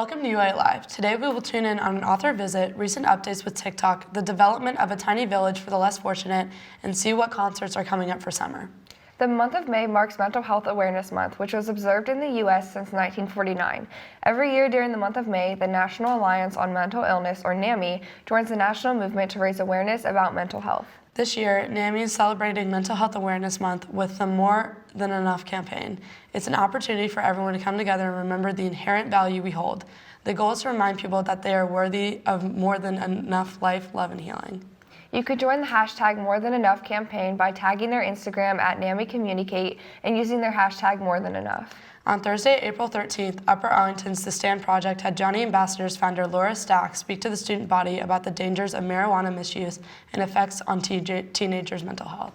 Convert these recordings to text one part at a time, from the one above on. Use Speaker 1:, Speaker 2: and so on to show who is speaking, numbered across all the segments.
Speaker 1: Welcome to UA Live. Today we will tune in on an author visit, recent updates with TikTok, the development of a tiny village for the less fortunate, and see what concerts are coming up for summer.
Speaker 2: The month of May marks Mental Health Awareness Month, which was observed in the U.S. since 1949. Every year during the month of May, the National Alliance on Mental Illness, or NAMI, joins the national movement to raise awareness about mental health.
Speaker 1: This year, NAMI is celebrating Mental Health Awareness Month with the More Than Enough campaign. It's an opportunity for everyone to come together and remember the inherent value we hold. The goal is to remind people that they are worthy of more than enough life, love, and healing.
Speaker 2: You could join the hashtag More Than Enough campaign by tagging their Instagram at NAMI Communicate and using their hashtag More Than Enough.
Speaker 1: On Thursday, April 13th, Upper Arlington's The Stand Project had Johnny Ambassadors founder Laura Stack speak to the student body about the dangers of marijuana misuse and effects on teenagers' mental health.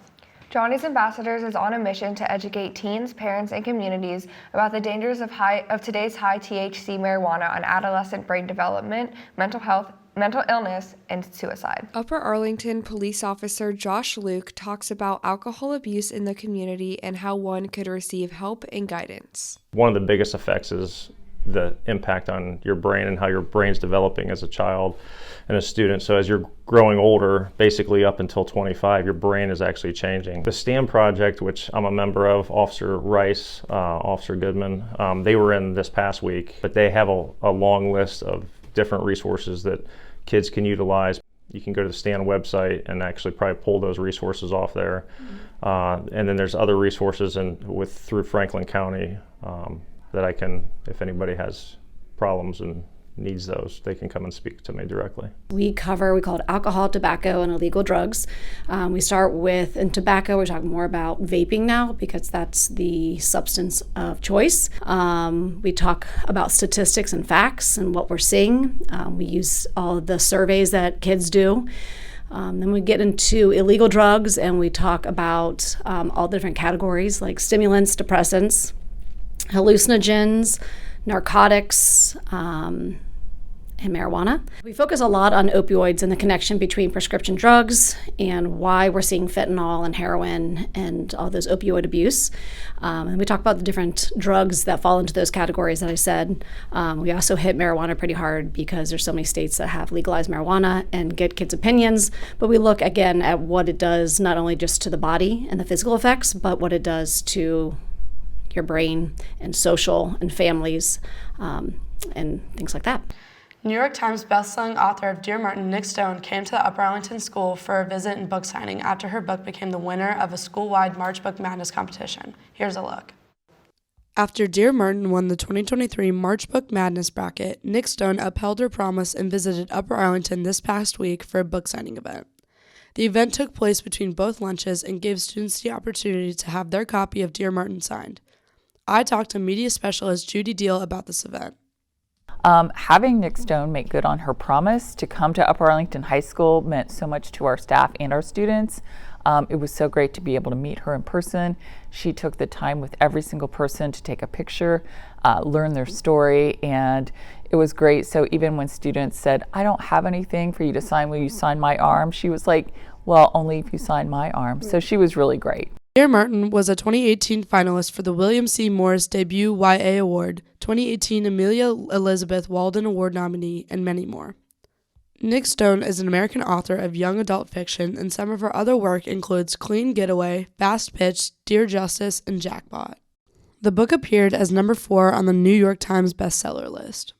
Speaker 2: Johnny's Ambassadors is on a mission to educate teens, parents, and communities about the dangers of today's high THC marijuana on adolescent brain development, mental health, mental illness, and suicide.
Speaker 3: Upper Arlington Police Officer Josh Luke talks about alcohol abuse in the community and how one could receive help and guidance.
Speaker 4: One of the biggest effects is the impact on your brain and how your brain's developing as a child and a student. So as you're growing older, basically up until 25, your brain is actually changing. The STAM project, which I'm a member of, Officer Rice, Officer Goodman, they were in this past week, but they have a long list of different resources that kids can utilize. You can go to the STAN website and actually probably pull those resources off there. And then there's other resources through Franklin County that I can, if anybody has problems and needs those, they can come and speak to me directly.
Speaker 5: We call it alcohol, tobacco, and illegal drugs. We start with, in tobacco, we're talking more about vaping now because that's the substance of choice. We talk about statistics and facts and what we're seeing. We use all of the surveys that kids do. Then we get into illegal drugs and we talk about all the different categories like stimulants, depressants, hallucinogens, narcotics, and marijuana. We focus a lot on opioids and the connection between prescription drugs and why we're seeing fentanyl and heroin and all those opioid abuse. And we talk about the different drugs that fall into those categories that I said. We also hit marijuana pretty hard because there's so many states that have legalized marijuana and get kids' opinions. But we look again at what it does, not only just to the body and the physical effects, but what it does to your brain and social and families and things like that.
Speaker 1: New York Times bestselling author of Dear Martin, Nic Stone, came to the Upper Arlington School for a visit and book signing after her book became the winner of a school-wide March Book Madness competition. Here's a look. After Dear Martin won the 2023 March Book Madness bracket, Nic Stone upheld her promise and visited Upper Arlington this past week for a book signing event. The event took place between both lunches and gave students the opportunity to have their copy of Dear Martin signed. I talked to media specialist Judy Deal about this event.
Speaker 6: Having Nic Stone make good on her promise to come to Upper Arlington High School meant so much to our staff and our students. It was so great to be able to meet her in person. She took the time with every single person to take a picture, learn their story, and it was great. So even when students said, "I don't have anything for you to sign, will you sign my arm?" She was like, "Well, only if you sign my arm." So she was really great.
Speaker 1: Dear Martin was a 2018 finalist for the William C. Morris Debut YA Award, 2018 Amelia Elizabeth Walden Award nominee, and many more. Nic Stone is an American author of young adult fiction, and some of her other work includes Clean Getaway, Fast Pitch, Dear Justice, and Jackpot. The book appeared as number 4 on the New York Times bestseller list.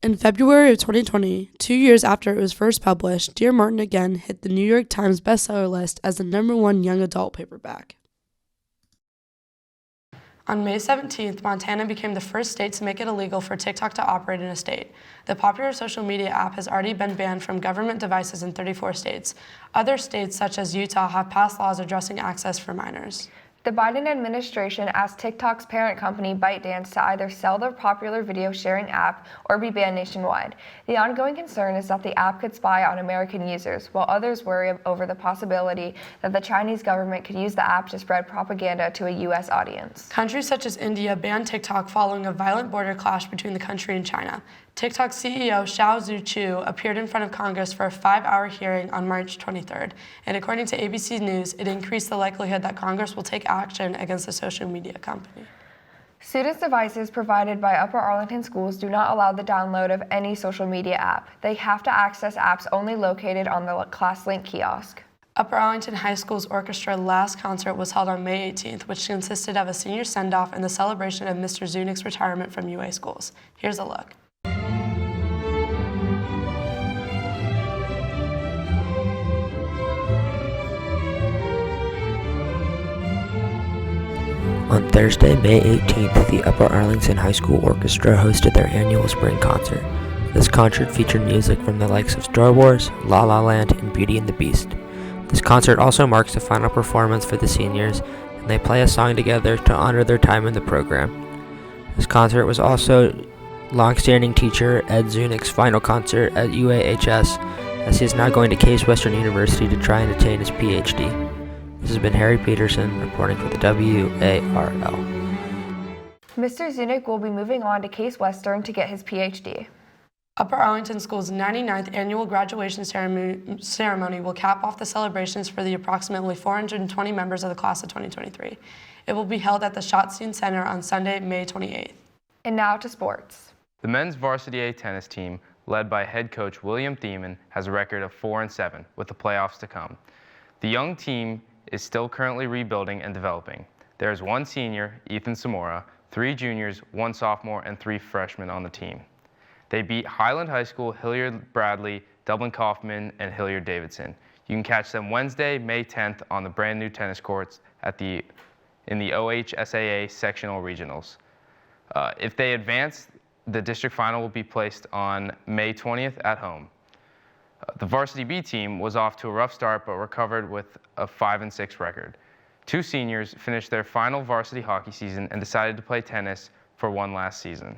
Speaker 1: In February of 2020, 2 years after it was first published, Dear Martin again hit the New York Times bestseller list as the number 1 young adult paperback. On May 17th, Montana became the first state to make it illegal for TikTok to operate in a state. The popular social media app has already been banned from government devices in 34 states. Other states, such as Utah, have passed laws addressing access for minors.
Speaker 2: The Biden administration asked TikTok's parent company ByteDance to either sell their popular video sharing app or be banned nationwide. The ongoing concern is that the app could spy on American users, while others worry over the possibility that the Chinese government could use the app to spread propaganda to a U.S. audience.
Speaker 1: Countries such as India banned TikTok following a violent border clash between the country and China. TikTok CEO Xiao Zhu appeared in front of Congress for a 5-hour hearing on March 23rd, and according to ABC News, it increased the likelihood that Congress will take action against the social media company.
Speaker 2: Students' devices provided by Upper Arlington schools do not allow the download of any social media app. They have to access apps only located on the ClassLink kiosk.
Speaker 1: Upper Arlington High School's orchestra last concert was held on May 18th, which consisted of a senior send-off and the celebration of Mr. Zunik's retirement from UA schools. Here's a look.
Speaker 7: On Thursday, May 18th, the Upper Arlington High School Orchestra hosted their annual spring concert. This concert featured music from the likes of Star Wars, La La Land, and Beauty and the Beast. This concert also marks the final performance for the seniors, and they play a song together to honor their time in the program. This concert was also longstanding teacher Ed Zunik's final concert at UAHS, as he is now going to Case Western University to try and attain his PhD. This has been Harry Peterson reporting for the WARL.
Speaker 2: Mr. Zunik will be moving on to Case Western to get his PhD.
Speaker 1: Upper Arlington School's 99th annual graduation ceremony will cap off the celebrations for the approximately 420 members of the class of 2023. It will be held at the Schatstein Center on Sunday, May 28th.
Speaker 2: And now to sports.
Speaker 8: The men's varsity A tennis team, led by head coach William Thiemann, has a record of 4-7 with the playoffs to come. The young team is still currently rebuilding and developing. There is one senior, Ethan Samora, 3 juniors, 1 sophomore, and 3 freshmen on the team. They beat Highland High School, Hilliard Bradley, Dublin Kaufman, and Hilliard Davidson. You can catch them Wednesday, May 10th on the brand new tennis courts in the OHSAA sectional regionals. If they advance, the district final will be placed on May 20th at home. The varsity B team was off to a rough start but recovered with a 5-6 record. 2 seniors finished their final varsity hockey season and decided to play tennis for one last season.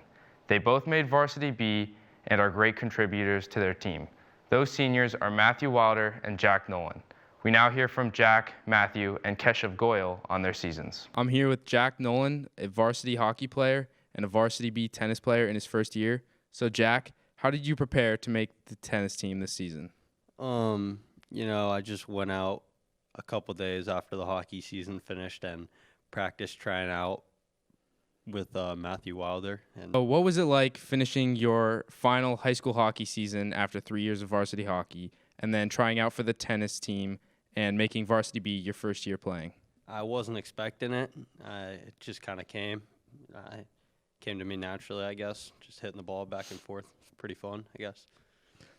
Speaker 8: They both made varsity B and are great contributors to their team. Those seniors are Matthew Wilder and Jack Nolan. We now hear from Jack, Matthew, and Keshav Goyal on their seasons.
Speaker 9: I'm here with Jack Nolan, a varsity hockey player and a varsity B tennis player in his first year. So Jack, how did you prepare to make the tennis team this season?
Speaker 10: I just went out a couple days after the hockey season finished and practiced trying out with Matthew Wilder. And
Speaker 9: What was it like finishing your final high school hockey season after 3 years of varsity hockey and then trying out for the tennis team and making varsity B your first year playing?
Speaker 10: I wasn't expecting it. It just kind of came. It came to me naturally, I guess, just hitting the ball back and forth. It's pretty fun, I guess.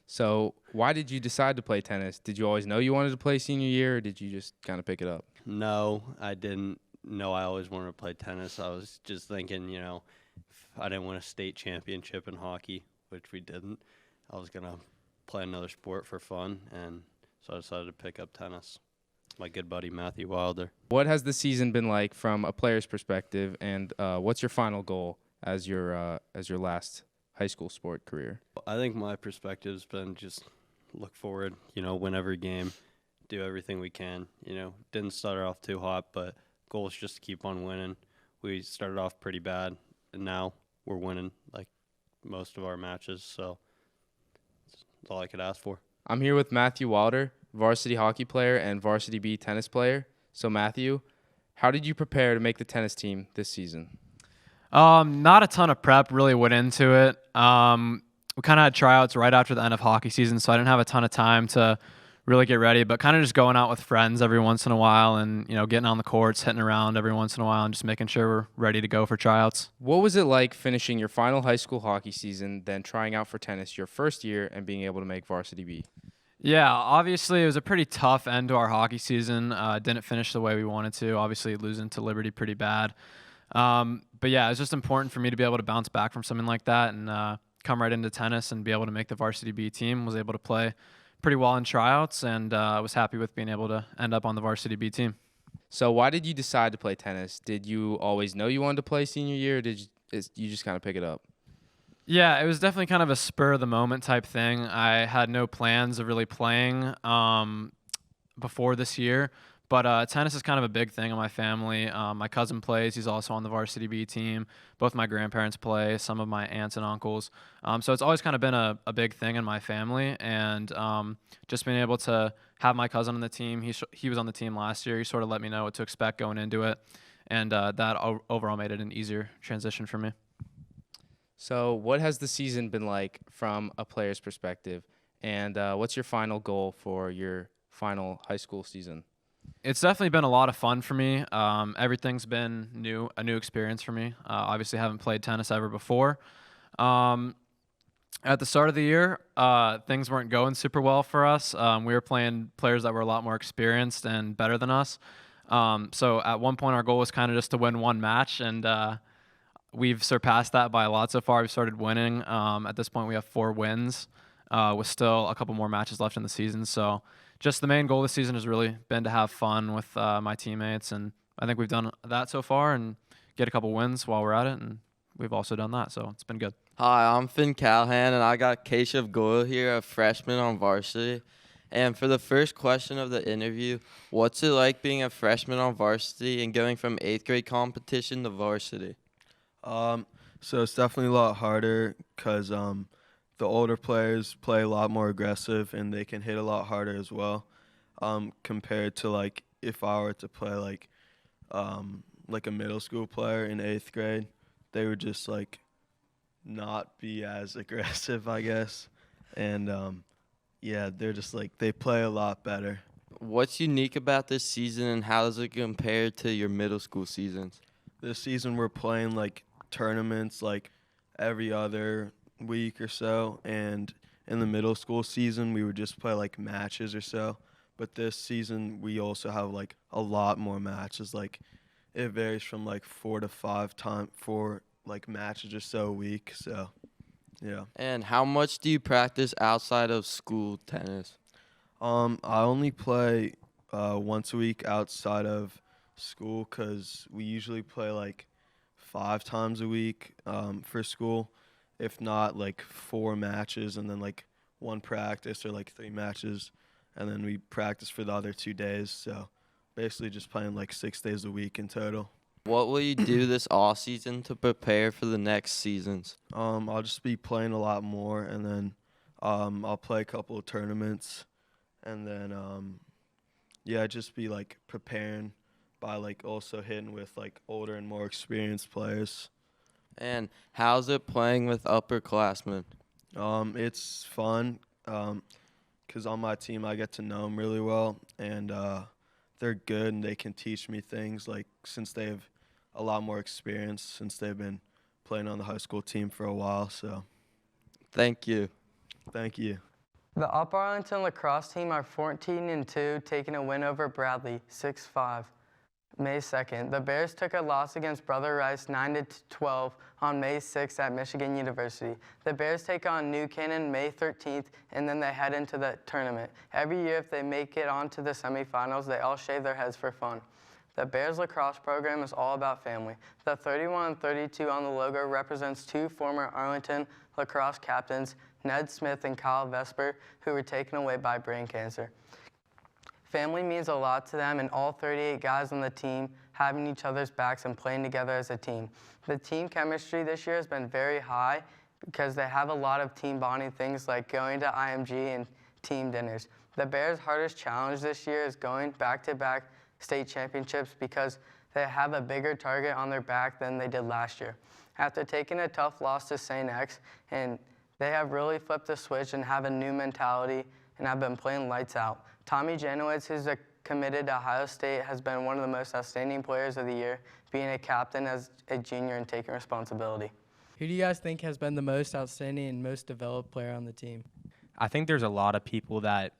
Speaker 9: So why did you decide to play tennis? Did you always know you wanted to play senior year, or did you just kind of pick it up?
Speaker 10: No, I didn't know I always wanted to play tennis. I was just thinking, if I didn't win a state championship in hockey, which we didn't, I was going to play another sport for fun, and so I decided to pick up tennis. My good buddy Matthew Wilder.
Speaker 9: What has the season been like from a player's perspective, and what's your final goal as your last high school sport career?
Speaker 10: I think my perspective has been just look forward, win every game, do everything we can. Didn't start off too hot, but goal is just to keep on winning. We started off pretty bad, and now we're winning like most of our matches, so that's all I could ask for.
Speaker 9: I'm here with Matthew Wilder, varsity hockey player and varsity B tennis player. So Matthew, how did you prepare to make the tennis team this season?
Speaker 11: Not a ton of prep really went into it. We kind of had tryouts right after the end of hockey season, so I didn't have a ton of time to really get ready, but kind of just going out with friends every once in a while and, getting on the courts, hitting around every once in a while and just making sure we're ready to go for tryouts.
Speaker 9: What was it like finishing your final high school hockey season, then trying out for tennis your first year and being able to make varsity B?
Speaker 11: Yeah, obviously it was a pretty tough end to our hockey season. Didn't finish the way we wanted to, obviously losing to Liberty pretty bad. But yeah, it's just important for me to be able to bounce back from something like that and come right into tennis and be able to make the varsity B team. Was able to play pretty well in tryouts, and I was happy with being able to end up on the varsity B team.
Speaker 9: So why did you decide to play tennis? Did you always know you wanted to play senior year, or did you just kind of pick it up?
Speaker 11: Yeah, it was definitely kind of a spur of the moment type thing. I had no plans of really playing before this year, but tennis is kind of a big thing in my family. My cousin plays. He's also on the varsity B team. Both my grandparents play, some of my aunts and uncles. So it's always kind of been a big thing in my family, and just being able to have my cousin on the team. He was on the team last year. He sort of let me know what to expect going into it. and overall made it an easier transition for me.
Speaker 9: So, what has the season been like from a player's perspective, and what's your final goal for your final high school season?
Speaker 11: It's definitely been a lot of fun for me. Everything's been a new experience for me. Obviously, haven't played tennis ever before. At the start of the year, things weren't going super well for us. We were playing players that were a lot more experienced and better than us. So at one point, our goal was kind of just to win one match, and we've surpassed that by a lot so far. We've started winning. At this point, we have 4 wins with still a couple more matches left in the season. So just the main goal this season has really been to have fun with my teammates, and I think we've done that so far and get a couple wins while we're at it, and we've also done that, so it's been good.
Speaker 12: Hi, I'm Finn Callahan, and I got Keshav Goyle here, a freshman on varsity. And for the first question of the interview, what's it like being a freshman on varsity and going from 8th grade competition to varsity?
Speaker 13: So it's definitely a lot harder because the older players play a lot more aggressive and they can hit a lot harder as well, compared to like if I were to play like a middle school player in 8th grade, they would just like not be as aggressive, I guess. And yeah, they're just like they play a lot better.
Speaker 12: What's unique about this season and how does it compare to your middle school seasons?
Speaker 13: This season we're playing like tournaments like every other week or so, and in the middle school season we would just play like matches or so, but this season we also have like a lot more matches. Like it varies from like 4 to 5 like matches or so a week. So yeah.
Speaker 12: And how much do you practice outside of school tennis?
Speaker 13: I only play once a week outside of school because we usually play like 5 times a week for school. If not, like 4 matches and then like 1 practice, or like 3 matches, and then we practice for the other 2 days. So basically just playing like 6 days a week in total.
Speaker 12: What will you do this off season to prepare for the next seasons?
Speaker 13: I'll just be playing a lot more, and then I'll play a couple of tournaments, and then yeah, just be like preparing by like also hitting with like older and more experienced players.
Speaker 12: And how's it playing with upperclassmen?
Speaker 13: It's fun because on my team I get to know them really well, and they're good and they can teach me things, like since they have a lot more experience since they've been playing on the high school team for a while. So
Speaker 12: thank you.
Speaker 13: Thank you.
Speaker 14: The Upper Arlington lacrosse team are 14-2, taking a win over Bradley 6-5. May 2nd, the Bears took a loss against Brother Rice 9-12 on May 6th at Michigan University. The Bears take on New Canaan May 13th, and then they head into the tournament. Every year, if they make it onto the semifinals, they all shave their heads for fun. The Bears lacrosse program is all about family. The 31 and 32 on the logo represents 2 former Arlington lacrosse captains, Ned Smith and Kyle Vesper, who were taken away by brain cancer. Family means a lot to them, and all 38 guys on the team having each other's backs and playing together as a team. The team chemistry this year has been very high because they have a lot of team bonding things like going to IMG and team dinners. The Bears' hardest challenge this year is going back-to-back state championships because they have a bigger target on their back than they did last year. After taking a tough loss to St. X, and they have really flipped the switch and have a new mentality and have been playing lights out. Tommy Janowitz, who's committed to Ohio State, has been one of the most outstanding players of the year, being a captain as a junior and taking responsibility.
Speaker 15: Who do you guys think has been the most outstanding and most developed player on the team?
Speaker 16: I think there's a lot of people that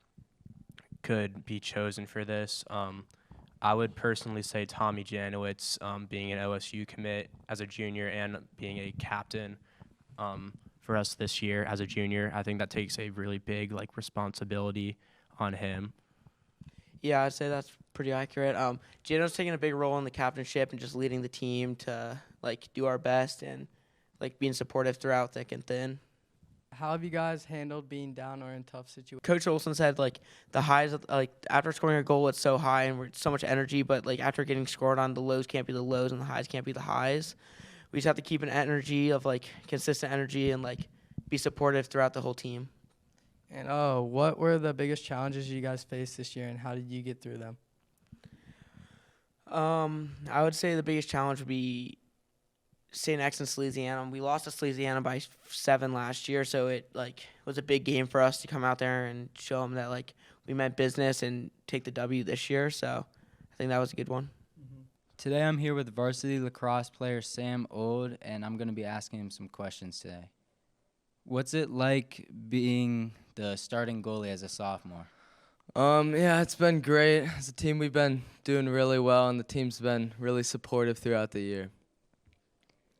Speaker 16: could be chosen for this. I would personally say Tommy Janowitz, being an OSU commit as a junior and being a captain for us this year as a junior. I think that takes a really big responsibility on him.
Speaker 17: Yeah, I'd say that's pretty accurate. Jano's taking a big role in the captainship and just leading the team to do our best and being supportive throughout thick and thin.
Speaker 15: How have you guys handled being down or in tough situations?
Speaker 17: Coach Olson said the highs after scoring a goal it's so high and we're so much energy, but after getting scored on, the lows can't be the lows and the highs can't be the highs. We just have to keep an energy of consistent energy and be supportive throughout the whole team.
Speaker 15: And what were the biggest challenges you guys faced this year, and how did you get through them?
Speaker 17: I would say the biggest challenge would be St. X and Salesiana. We lost to Salesiana by 7 last year, so it was a big game for us to come out there and show them that we meant business and take the W this year. So I think that was a good one.
Speaker 18: Today I'm here with varsity lacrosse player Sam Old, and I'm going to be asking him some questions today. What's it like being the starting goalie as a sophomore?
Speaker 19: Yeah, it's been great. As a team, we've been doing really well, and the team's been really supportive throughout the year.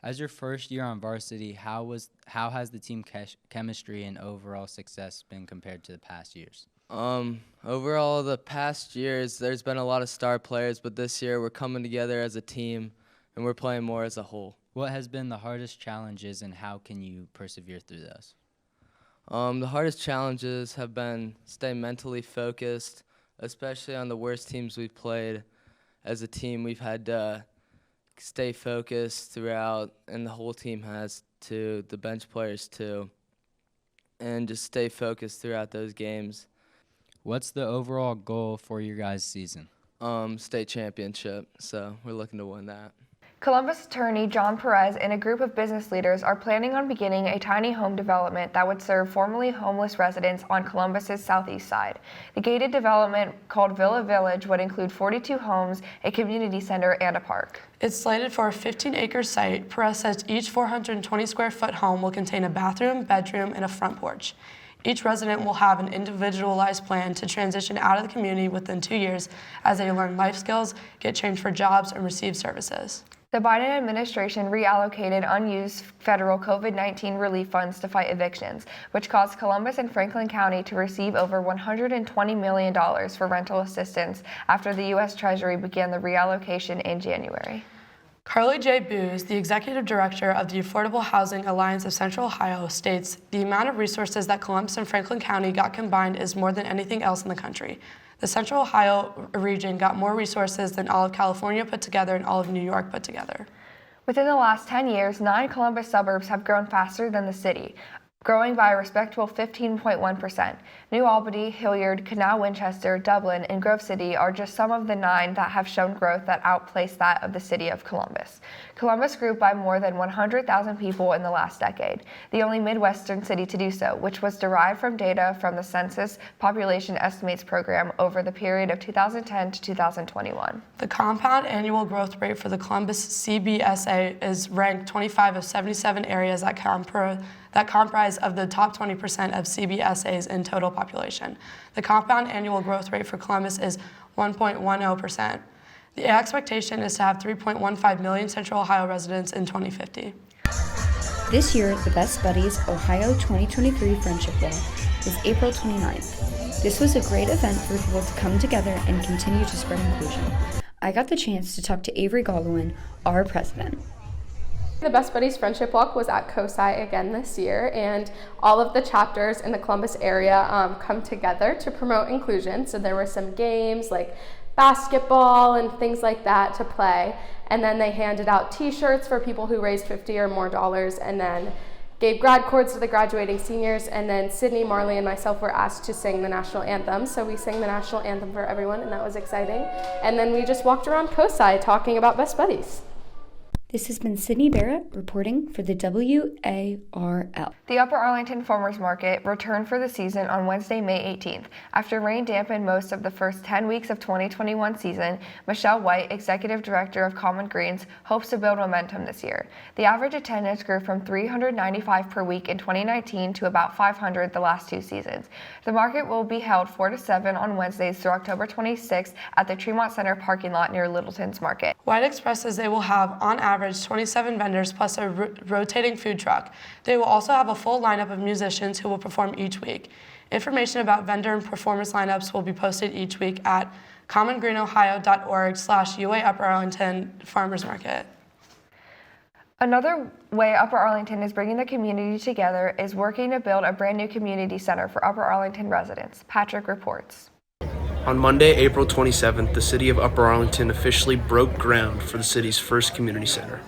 Speaker 18: As your first year on varsity, how has the team chemistry and overall success been compared to the past years?
Speaker 19: Overall, the past years, there's been a lot of star players, but this year we're coming together as a team, and we're playing more as a whole.
Speaker 18: What has been the hardest challenges, and how can you persevere through those?
Speaker 19: The hardest challenges have been stay mentally focused, especially on the worst teams we've played. As a team, we've had to stay focused throughout, and the whole team has to, the bench players too, and just stay focused throughout those games.
Speaker 18: What's the overall goal for your guys' season?
Speaker 19: State championship, so we're looking to win that.
Speaker 2: Columbus attorney John Perez and a group of business leaders are planning on beginning a tiny home development that would serve formerly homeless residents on Columbus's southeast side. The gated development, called Villa Village, would include 42 homes, a community center, and a park.
Speaker 1: It's slated for a 15-acre site. Perez says each 420-square-foot home will contain a bathroom, bedroom, and a front porch. Each resident will have an individualized plan to transition out of the community within 2 years as they learn life skills, get trained for jobs, and receive services.
Speaker 2: The Biden administration reallocated unused federal COVID-19 relief funds to fight evictions, which caused Columbus and Franklin County to receive over $120 million for rental assistance after the U.S. Treasury began the reallocation in January.
Speaker 1: Carly J. Booz, the executive director of the Affordable Housing Alliance of Central Ohio, states, "The amount of resources that Columbus and Franklin County got combined is more than anything else in the country. The Central Ohio region got more resources than all of California put together and all of New York put together."
Speaker 2: Within the last 10 years, 9 Columbus suburbs have grown faster than the city, growing by a respectable 15.1%. New Albany, Hilliard, Canal Winchester, Dublin, and Grove City are just some of the 9 that have shown growth that outpaced that of the city of Columbus. Columbus grew by more than 100,000 people in the last decade, the only Midwestern city to do so, which was derived from data from the Census Population Estimates Program over the period of 2010 to 2021.
Speaker 1: The compound annual growth rate for the Columbus CBSA is ranked 25 of 77 areas that comprise of the top 20% of CBSAs in total population. The compound annual growth rate for Columbus is 1.10%. The expectation is to have 3.15 million Central Ohio residents in 2050.
Speaker 20: This year, the Best Buddies Ohio 2023 Friendship Wall was April 29th. This was a great event for people to come together and continue to spread inclusion. I got the chance to talk to Avery Godwin, our president.
Speaker 21: The Best Buddies Friendship Walk was at COSI again this year, and all of the chapters in the Columbus area come together to promote inclusion. So there were some games like basketball and things like that to play, and then they handed out t-shirts for people who raised $50 or more, and then gave grad cords to the graduating seniors, and then Sydney, Marley, and myself were asked to sing the national anthem. So we sang the national anthem for everyone, and that was exciting. And then we just walked around COSI talking about Best Buddies.
Speaker 20: This has been Sydney Barrett reporting for the WARL.
Speaker 2: The Upper Arlington Farmers Market returned for the season on Wednesday, May 18th. After rain dampened most of the first 10 weeks of 2021 season, Michelle White, Executive Director of Common Greens, hopes to build momentum this year. The average attendance grew from 395 per week in 2019 to about 500 the last 2 seasons. The market will be held 4 to 7 on Wednesdays through October 26th at the Tremont Center parking lot near Littleton's Market.
Speaker 1: White expresses they will have, on average, 27 vendors plus a rotating food truck. They will also have a full lineup of musicians who will perform each week. Information about vendor and performance lineups will be posted each week at commongreenohio.org/UA Upper Arlington Farmers Market.
Speaker 2: Another way Upper Arlington is bringing the community together is working to build a brand new community center for Upper Arlington residents. Patrick reports.
Speaker 22: On Monday, April 27th, the city of Upper Arlington officially broke ground for the city's first community center.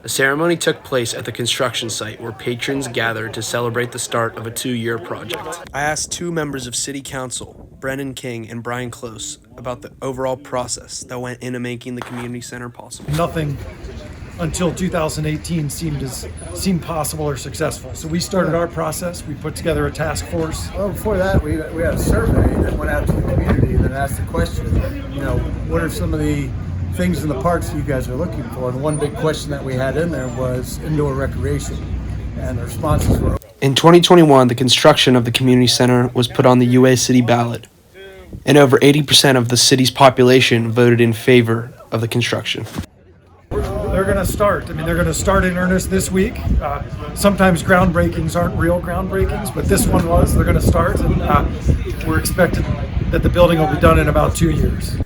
Speaker 22: A ceremony took place at the construction site where patrons gathered to celebrate the start of a 2-year project. I asked 2 members of City Council, Brennan King and Brian Close about the overall process that went into making the community center possible.
Speaker 3: Nothing until 2018 seemed possible or successful. So we started our process. We put together a task force.
Speaker 4: Well, before that, we had a survey that went out to the community and then asked the question, what are some of the things in the parks that you guys are looking for? And one big question that we had in there was indoor recreation. And the responses were...
Speaker 22: In 2021, the construction of the community center was put on the UA City ballot, and over 80% of the city's population voted in favor of the construction.
Speaker 3: They're going to start. They're going to start in earnest this week. Sometimes groundbreakings aren't real groundbreakings, but this one was. They're going to start, and we're expecting that the building will be done in about 2 years.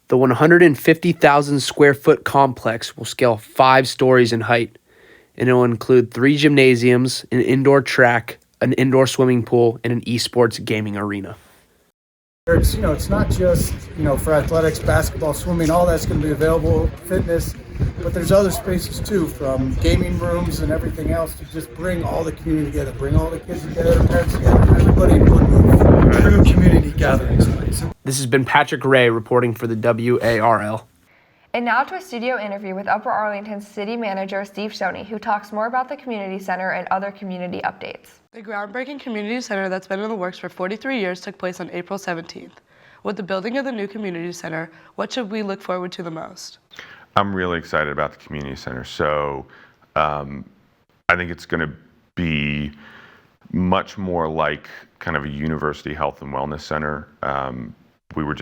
Speaker 22: The 150,000 square foot complex will scale 5 stories in height, and it will include 3 gymnasiums, an indoor track, an indoor swimming pool, and an esports gaming arena.
Speaker 4: It's not just for athletics, basketball, swimming, all that's going to be available, fitness, but there's other spaces too, from gaming rooms and everything else, to just bring all the community together, bring all the kids together, parents together, everybody in one room. True community gatherings.
Speaker 22: This has been Patrick Ray reporting for the WARL.
Speaker 2: And now to a studio interview with Upper Arlington's City Manager Steve Stoney, who talks more about the community center and other community updates.
Speaker 1: The groundbreaking community center that's been in the works for 43 years took place on April 17th. With the building of the new community center, what should we look forward to the most?
Speaker 23: I'm really excited about the community center. So I think it's going to be much more like kind of a university health and wellness center. I was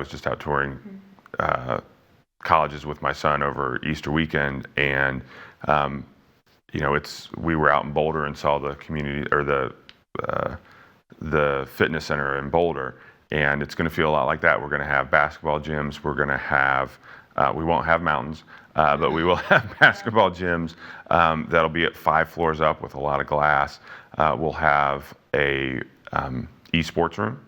Speaker 23: just out touring colleges with my son over Easter weekend, and we were out in Boulder and saw the community or the fitness center in Boulder, and it's going to feel a lot like that. We're going to have basketball gyms. We're going to have we won't have mountains, but we will have basketball gyms that'll be at 5 floors up with a lot of glass. We'll have a esports room.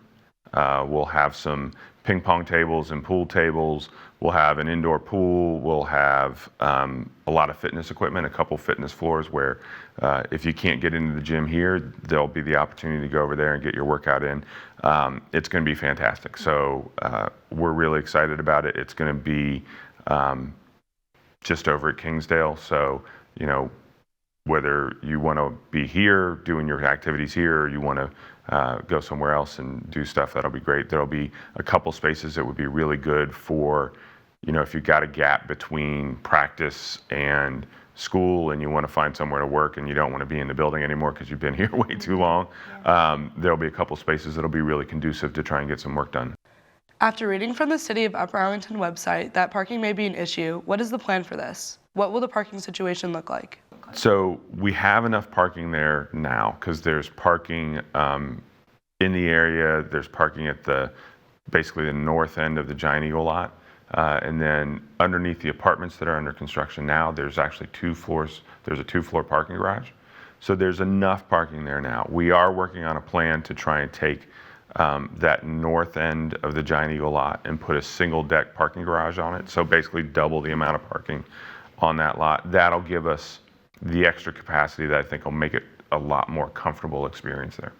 Speaker 23: We'll have some ping pong tables and pool tables. We'll have an indoor pool. We'll have a lot of fitness equipment, a couple fitness floors where if you can't get into the gym here, there'll be the opportunity to go over there and get your workout in. It's going to be fantastic. So we're really excited about it. It's going to be just over at Kingsdale. So, whether you want to be here doing your activities here, or you want to go somewhere else and do stuff, that'll be great. There'll be a couple spaces that would be really good for, if you've got a gap between practice and school and you want to find somewhere to work and you don't want to be in the building anymore because you've been here way too long. There'll be a couple spaces that'll be really conducive to try and get some work done.
Speaker 1: After reading from the City of Upper Arlington website that parking may be an issue, what is the plan for this? What will the parking situation look like?
Speaker 23: So we have enough parking there now because there's parking in the area. There's parking at basically the north end of the Giant Eagle lot. And then underneath the apartments that are under construction now, there's actually 2 floors. There's a 2-floor parking garage. So there's enough parking there now. We are working on a plan to try and take that north end of the Giant Eagle lot and put a single deck parking garage on it. So basically double the amount of parking on that lot. That'll give us the extra capacity that I think will make it a lot more comfortable experience there.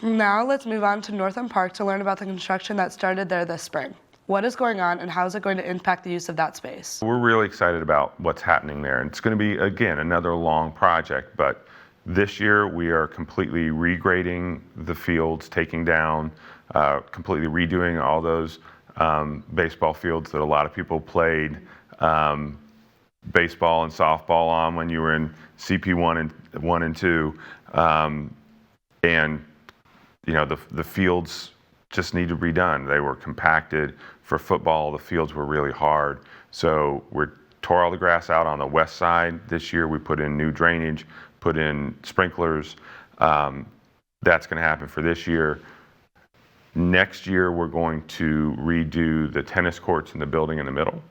Speaker 1: Now let's move on to Northam Park to learn about the construction that started there this spring. What is going on and how is it going to impact the use of that space?
Speaker 23: We're really excited about what's happening there. And it's going to be, again, another long project, but this year we are completely regrading the fields, taking down, completely redoing all those baseball fields that a lot of people played baseball and softball on when you were in CP1 and 2. And the fields just need to be redone. They were compacted. For football, the fields were really hard. So we tore all the grass out on the west side. This year we put in new drainage, put in sprinklers. That's going to happen for this year. Next year we're going to redo the tennis courts in the building in the middle.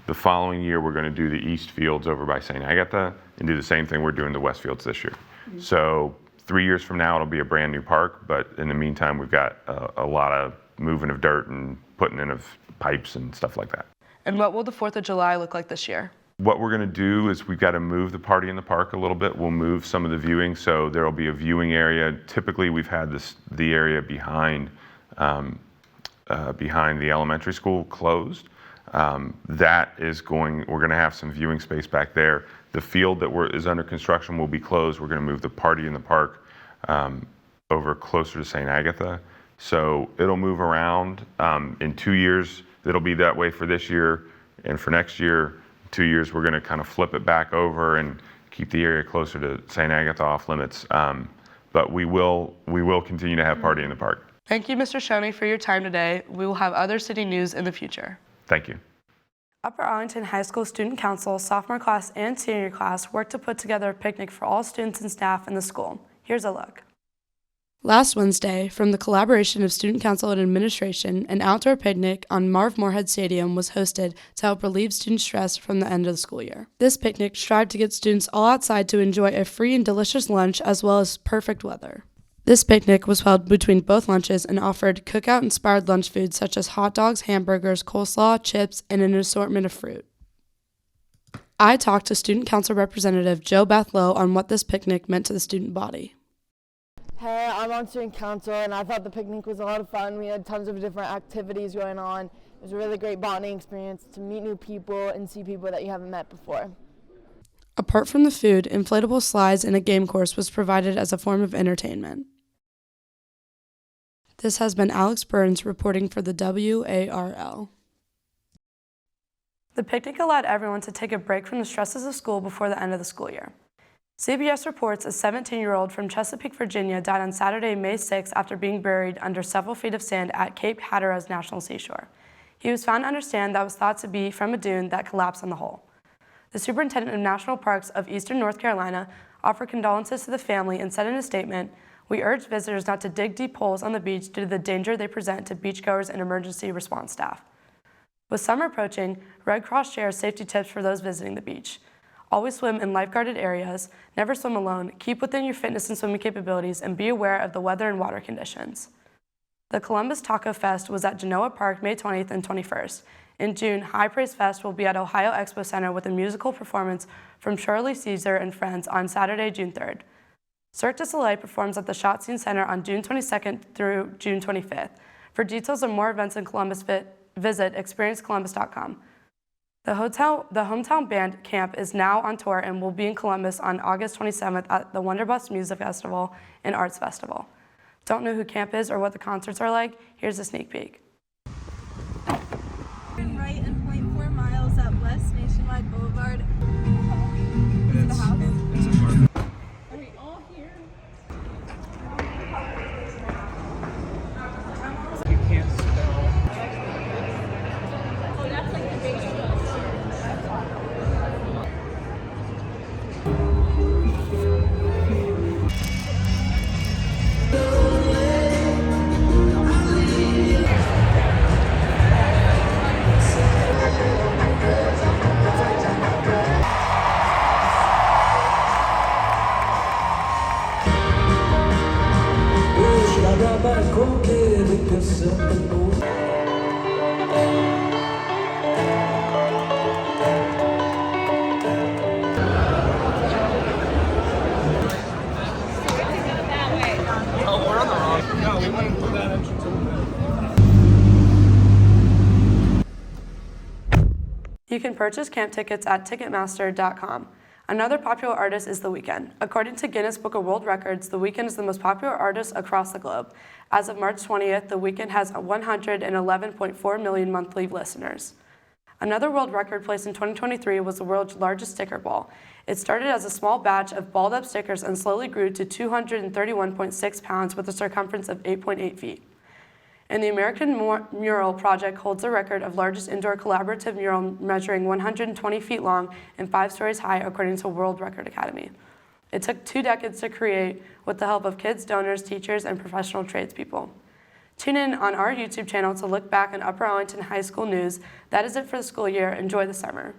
Speaker 23: The following year we're going to do the east fields over by St. Agatha and do the same thing we're doing the west fields this year. So 3 years from now it'll be a brand new park, but in the meantime we've got a lot of moving of dirt and putting in of pipes and stuff like that.
Speaker 1: And what will the 4th of July look like this year?
Speaker 23: What we're going to do is we've got to move the party in the park a little bit. We'll move some of the viewing, so there will be a viewing area. Typically we've had the area behind behind the elementary school closed. That is we're going to have some viewing space back there. The field that is under construction will be closed. We're going to move the party in the park over closer to St. Agatha. So it'll move around. In 2 years, it'll be that way for this year. And for next year, 2 years, we're going to kind of flip it back over and keep the area closer to St. Agatha off limits. But we will continue to have party in the park.
Speaker 1: Thank you, Mr. Shoney, for your time today. We will have other city news in the future.
Speaker 23: Thank you.
Speaker 1: Upper Arlington High School Student Council, sophomore class and senior class worked to put together a picnic for all students and staff in the school. Here's a look. Last Wednesday, from the collaboration of Student Council and Administration, an outdoor picnic on Marv Moorhead Stadium was hosted to help relieve student stress from the end of the school year. This picnic strived to get students all outside to enjoy a free and delicious lunch as well as perfect weather. This picnic was held between both lunches and offered cookout-inspired lunch foods such as hot dogs, hamburgers, coleslaw, chips, and an assortment of fruit. I talked to Student Council Representative Joe Bethlow on what this picnic meant to the student body.
Speaker 5: Hey, I'm on Student Council, and I thought the picnic was a lot of fun. We had tons of different activities going on. It was a really great bonding experience to meet new people and see people that you haven't met before.
Speaker 1: Apart from the food, inflatable slides and a game course was provided as a form of entertainment. This has been Alex Burns reporting for the WARL. The picnic allowed everyone to take a break from the stresses of school before the end of the school year. CBS reports a 17-year-old from Chesapeake, Virginia died on Saturday, May 6 after being buried under several feet of sand at Cape Hatteras National Seashore. He was found under sand that was thought to be from a dune that collapsed on the hole. The superintendent of National Parks of Eastern North Carolina offered condolences to the family and said in a statement, "We urge visitors not to dig deep holes on the beach due to the danger they present to beachgoers and emergency response staff." With summer approaching, Red Cross shares safety tips for those visiting the beach. Always swim in lifeguarded areas, never swim alone, keep within your fitness and swimming capabilities, and be aware of the weather and water conditions. The Columbus Taco Fest was at Genoa Park May 20th and 21st. In June, High Praise Fest will be at Ohio Expo Center with a musical performance from Shirley Caesar and Friends on Saturday, June 3rd. Cirque du Soleil performs at the Shot Scene Center on June 22nd through June 25th. For details on more events in Columbus, visit experiencecolumbus.com. The Hometown Band Camp is now on tour and will be in Columbus on August 27th at the Wonderbus Music Festival and Arts Festival. Don't know who camp is or what the concerts are like? Here's a sneak peek.
Speaker 6: Turn right and 0.4 miles at West Nationwide Boulevard. This is the house. Are we all here?
Speaker 7: You can't spell.
Speaker 6: Oh, that's like the base.
Speaker 1: You can purchase camp tickets at Ticketmaster.com. Another popular artist is The Weeknd. According to Guinness Book of World Records, The Weeknd is the most popular artist across the globe. As of March 20th, The Weeknd has 111.4 million monthly listeners. Another world record placed in 2023 was the world's largest sticker ball. It started as a small batch of balled-up stickers and slowly grew to 231.6 pounds with a circumference of 8.8 feet. And the American Mural Project holds the record of largest indoor collaborative mural measuring 120 feet long and 5 stories high, according to World Record Academy. It took 2 decades to create with the help of kids, donors, teachers, and professional tradespeople. Tune in on our YouTube channel to look back on Upper Arlington High School news. That is it for the school year. Enjoy the summer.